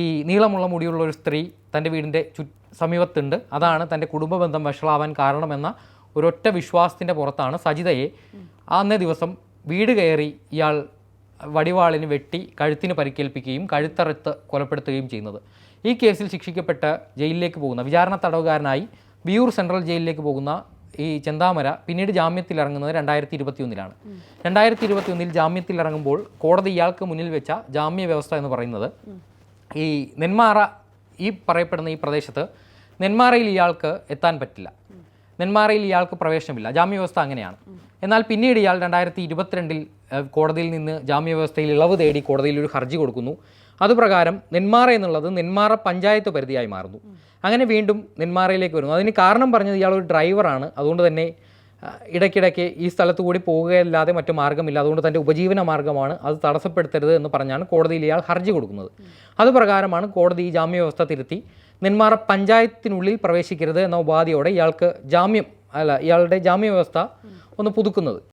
ഈ നീളമുള്ള മുടിയുള്ള ഒരു സ്ത്രീ തൻ്റെ വീടിൻ്റെ സമീപത്തുണ്ട്, അതാണ് തൻ്റെ കുടുംബ ബന്ധം വഷളാവാൻ കാരണമെന്ന ഒരൊറ്റ വിശ്വാസത്തിൻ്റെ പുറത്താണ് സജിതയെ അന്നേ ദിവസം വീട് കയറി ഇയാൾ വടിവാളിന് വെട്ടി കഴുത്തിന് പരിക്കേൽപ്പിക്കുകയും കഴുത്തറുത്ത് കൊലപ്പെടുത്തുകയും ചെയ്യുന്നത്. ഈ കേസിൽ ശിക്ഷിക്കപ്പെട്ട് ജയിലിലേക്ക് പോകുന്ന വിചാരണ തടവുകാരനായി വിയൂർ സെൻട്രൽ ജയിലിലേക്ക് പോകുന്ന ഈ ചെന്താമര പിന്നീട് ജാമ്യത്തിൽ ഇറങ്ങുന്നത് 2021 2021 ജാമ്യത്തിൽ ഇറങ്ങുമ്പോൾ കോടതി ഇയാൾക്ക് മുന്നിൽ വെച്ച ജാമ്യ വ്യവസ്ഥ എന്ന് പറയുന്നത് ഈ നെന്മാറ ഈ പറയപ്പെടുന്ന ഈ പ്രദേശത്ത് നെന്മാറയിൽ ഇയാൾക്ക് എത്താൻ പറ്റില്ല, നെന്മാറയിൽ ഇയാൾക്ക് പ്രവേശനമില്ല, ജാമ്യവ്യവസ്ഥ അങ്ങനെയാണ്. എന്നാൽ പിന്നീട് ഇയാൾ 2022 കോടതിയിൽ നിന്ന് ജാമ്യവ്യവസ്ഥയിൽ ഇളവ് തേടി കോടതിയിൽ ഒരു ഹർജി കൊടുക്കുന്നു. അതുപ്രകാരം നെന്മാറ എന്നുള്ളത് നെന്മാറ പഞ്ചായത്ത് പരിധിയായി മാറുന്നു. അങ്ങനെ വീണ്ടും നെന്മാറയിലേക്ക് വരുന്നു. അതിന് കാരണം പറഞ്ഞത് ഇയാൾ ഒരു ഡ്രൈവറാണ്, അതുകൊണ്ട് തന്നെ ഇടയ്ക്കിടയ്ക്ക് ഈ സ്ഥലത്ത് കൂടി പോവുകയല്ലാതെ മറ്റു മാർഗ്ഗമില്ല, അതുകൊണ്ട് തൻ്റെ ഉപജീവന മാർഗ്ഗമാണ്, അത് തടസ്സപ്പെടുത്തരുത് എന്ന് പറഞ്ഞാണ് കോടതിയിൽ ഇയാൾ ഹർജി കൊടുക്കുന്നത്. അതുപ്രകാരമാണ് കോടതി ഈ ജാമ്യവ്യവസ്ഥ തിരുത്തി നെന്മാറ പഞ്ചായത്തിനുള്ളിൽ പ്രവേശിക്കരുത് എന്ന ഉപാധിയോടെ ഇയാളുടെ ജാമ്യവ്യവസ്ഥ ഒന്ന് പുതുക്കുന്നത്.